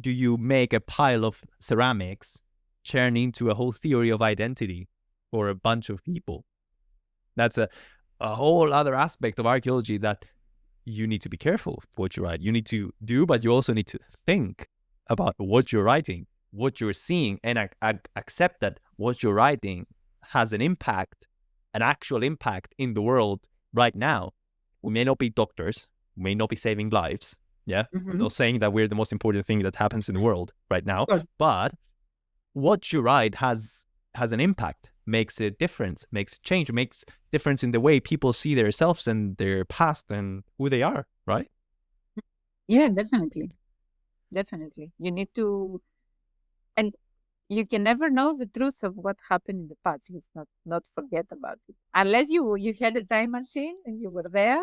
you make a pile of ceramics turn into a whole theory of identity for a bunch of people? That's a whole other aspect of archaeology that you need to be careful what you write. You need to do, but you also need to think about what you're writing, what you're seeing, and accept that what you're writing has an impact, an actual impact in the world right now. We may not be doctors, we may not be saving lives. Yeah, I'm not saying that we're the most important thing that happens in the world right now, but what you write has an impact, makes a difference, makes a change, makes difference in the way people see themselves and their past and who they are, right? Yeah, definitely. Definitely. You need to, and you can never know the truth of what happened in the past. Let's not forget about it. Unless you had a time machine and you were there,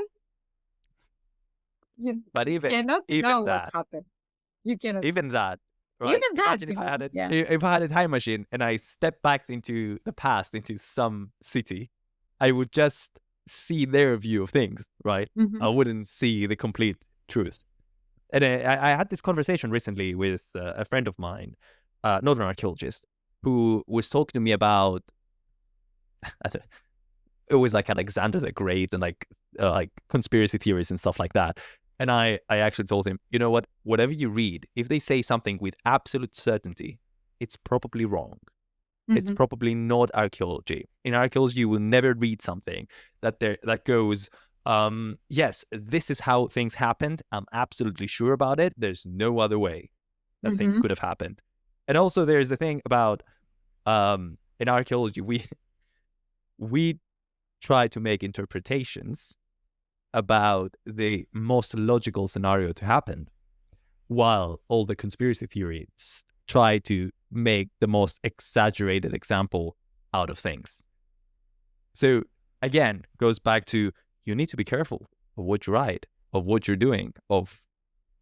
you But cannot know what happened. You cannot. Even that, right? Even that. Imagine if I had a time machine and I stepped back into the past, into some city, I would just see their view of things, right? I wouldn't see the complete truth. And I had this conversation recently with a friend of mine, not an archaeologist, who was talking to me about it was like Alexander the Great and like conspiracy theories and stuff like that. And I actually told him, you know what, whatever you read, if they say something with absolute certainty, it's probably wrong. It's probably not archaeology. In archaeology, you will never read something that goes, yes, this is how things happened. I'm absolutely sure about it. There's no other way that things could have happened. And also there's the thing about, in archaeology, we try to make interpretations about the most logical scenario to happen, while all the conspiracy theories try to make the most exaggerated example out of things. So again, goes back to, you need to be careful of what you write, of what you're doing,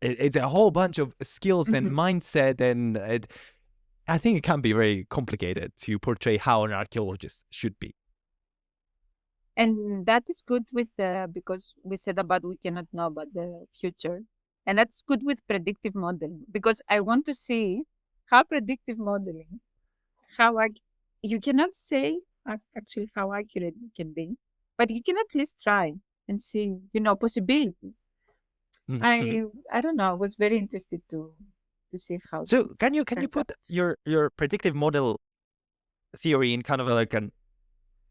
it's a whole bunch of skills and mindset, and I think it can be very complicated to portray how an archaeologist should be. And that is good with because we said about we cannot know about the future. And that's good with predictive modeling, because I want to see how predictive modeling, you cannot say actually how accurate it can be, but you can at least try and see, possibilities. I don't know. I was very interested to see how. So can you put your predictive model theory in kind of like an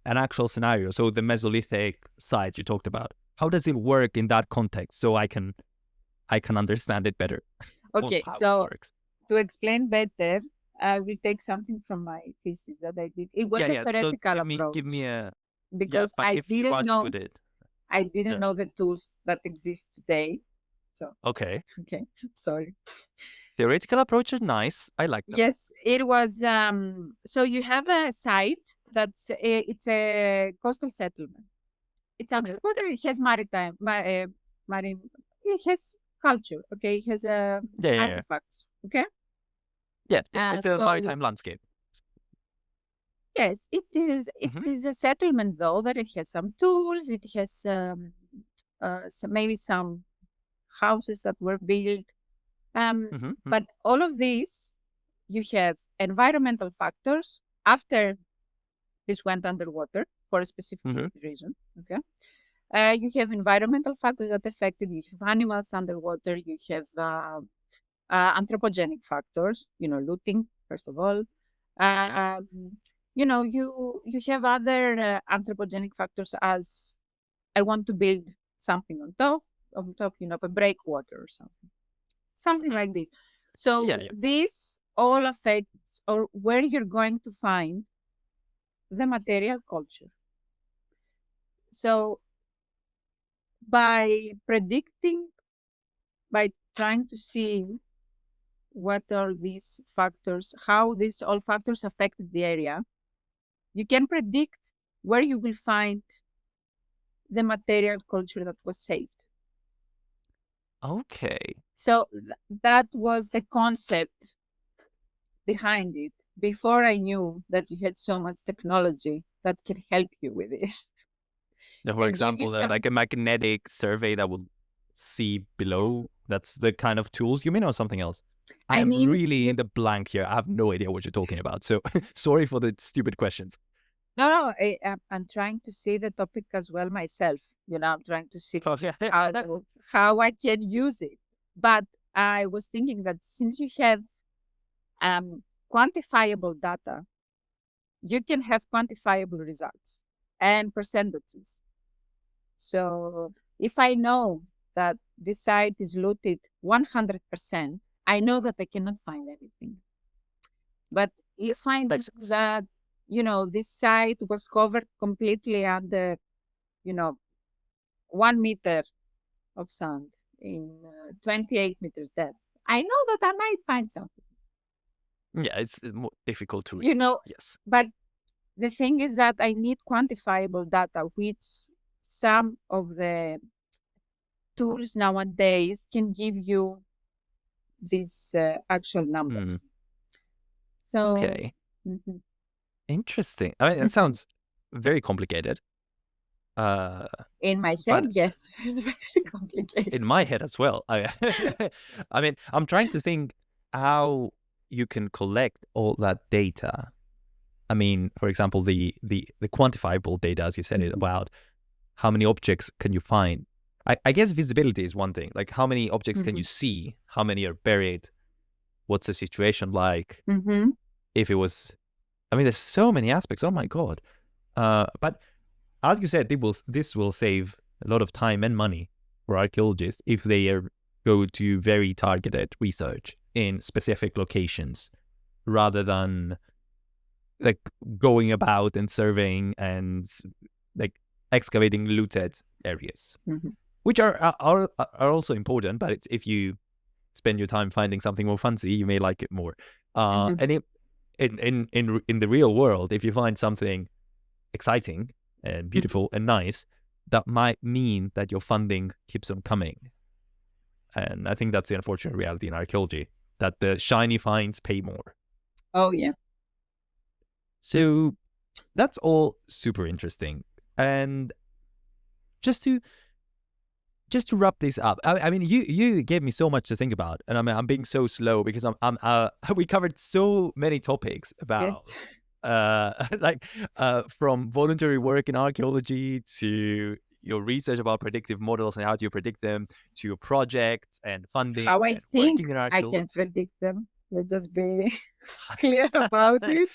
actual scenario? So the Mesolithic site you talked about, how does it work in that context, so I can understand it better? Okay, so to explain better, I will take something from my thesis that I did. It was a theoretical approach. Give me a because I didn't know. I didn't know the tools that exist today. So okay, sorry. Theoretical approach is nice. I like them. Yes, it was. So you have a site it's a coastal settlement. It's underwater. It has maritime, marine. It has culture. Okay, it has artifacts. Okay. Yeah, it's a maritime landscape. Yes, it is. It is a settlement, though, that it has some tools. It has maybe some houses that were built. But all of these, you have environmental factors. After this went underwater for a specific reason. Okay. You have environmental factors that affected. You have animals underwater. You have anthropogenic factors. Looting, first of all. You have other anthropogenic factors, as I want to build something on top, a breakwater or something like this. So this all affects, or where you're going to find the material culture. So by predicting, by trying to see what are these factors, how these all factors affected the area, you can predict where you will find the material culture that was saved. Okay. So that was the concept behind it. before I knew that you had so much technology that can help you with it. Now, for And give you example, some. like a magnetic survey that will see below. That's the kind of tools you mean, or something else? I I am mean, really in the blank here. I have no idea what you're talking about. So sorry for the stupid questions. no, I'm trying to see the topic as well myself. I'm trying to see how I can use it. But I was thinking that since you have um, quantifiable data, you can have quantifiable results and percentages. So if I know that this site is looted 100%, I know that I cannot find anything. But if I know that, this site was covered completely under, 1 meter of sand in 28 meters depth, I know that I might find something. Yeah, it's more difficult to read. Yes. But the thing is that I need quantifiable data, which some of the tools nowadays can give you these actual numbers. So, Okay. mhm. Interesting. I mean, it sounds very complicated. In my head, But yes, it's very complicated. in my head as well. I mean, I'm trying to think how you can collect all that data. I mean, for example, the quantifiable data, as you said, it about how many objects can you find. I guess visibility is one thing. Like, how many objects can you see? How many are buried? What's the situation like? If it was, I mean, there's so many aspects. Oh my God. But as you said, this will save a lot of time and money for archaeologists if they go to very targeted research in specific locations rather than like going about and surveying and like excavating looted areas, which are also important. But if you spend your time finding something more fancy, you may like it more. And in the real world, if you find something exciting and beautiful and nice, that might mean that your funding keeps on coming. And I think that's the unfortunate reality in archaeology, that the shiny finds pay more. Oh, yeah. So that's all super interesting. And just to wrap this up, I mean, you gave me so much to think about, and I'm being so slow because we covered so many topics about from voluntary work in archaeology to your research about predictive models and how do you predict them, to your projects and funding. How I and think working in I archaeology. can predict them. Let's just be clear about it.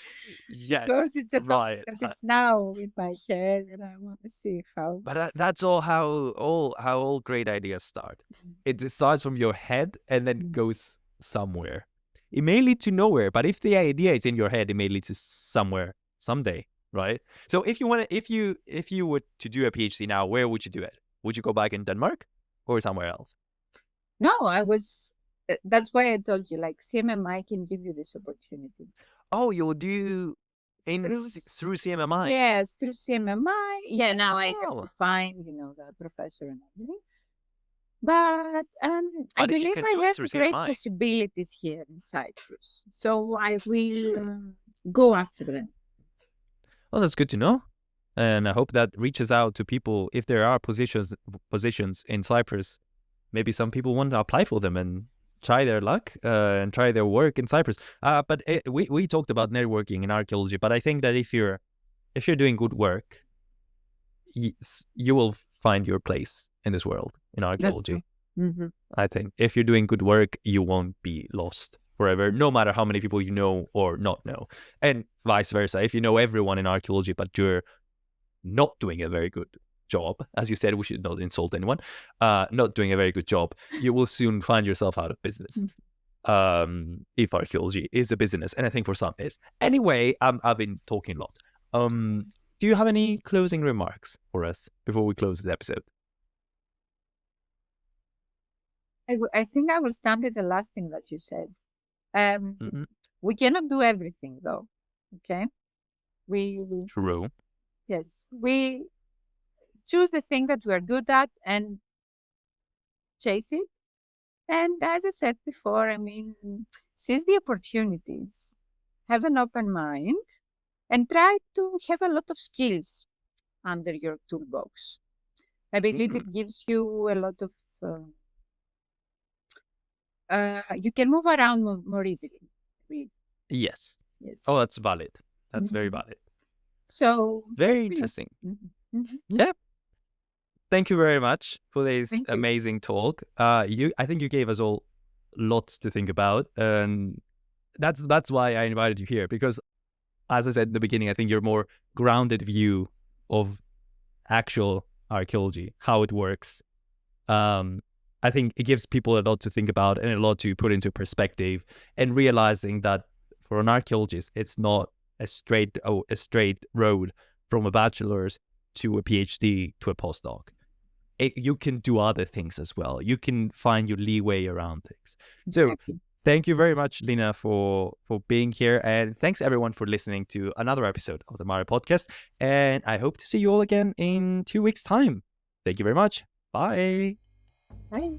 Yes, because it's a right. topic that it's now in my head, and I want to see how. But that's all how all great ideas start. It starts from your head and then goes somewhere. It may lead to nowhere, but if the idea is in your head, it may lead to somewhere someday, right? So if you were to do a PhD now, where would you do it? Would you go back in Denmark or somewhere else? No, I was. That's why I told you, like, CMMI can give you this opportunity. Oh, you'll do through CMMI. Yes, through CMMI. Yeah, now I have to find, the professor and everything. But I believe I have great possibilities here in Cyprus. So I will go after them. Well, that's good to know. And I hope that reaches out to people. If there are positions in Cyprus, maybe some people want to apply for them and try their luck and try their work in Cyprus. But we talked about networking in archaeology, but I think that if you're doing good work, you will find your place in this world in archaeology. I think if you're doing good work, you won't be lost forever, no matter how many people you know or not know, and vice versa. If you know everyone in archaeology, but you're not doing a very good job, as you said, we should not insult anyone, not doing a very good job, you will soon find yourself out of business. If archaeology is a business, and I think for some is. Anyway, I've been talking a lot. Do you have any closing remarks for us before we close this episode? I think I will stand at the last thing that you said. We cannot do everything, though. Okay? True. Yes. We choose the thing that we are good at and chase it. And as I said before, I mean, seize the opportunities have an open mind, and try to have a lot of skills under your toolbox. I believe it gives you a lot of, you can move around more easily. Yes. Yes. Oh, that's valid. That's very valid. So very interesting. Yeah. Thank you very much for this amazing talk. I think you gave us all lots to think about, and that's why I invited you here, because as I said in the beginning, I think your more grounded view of actual archaeology, how it works, I think it gives people a lot to think about and a lot to put into perspective, and realizing that for an archaeologist, it's not a straight road from a bachelor's to a PhD to a postdoc. You can do other things as well. You can find your leeway around things. So thank you very much, Lina, for being here. And thanks everyone for listening to another episode of the MARE Podcast. And I hope to see you all again in 2 weeks' time. Thank you very much. Bye. Bye.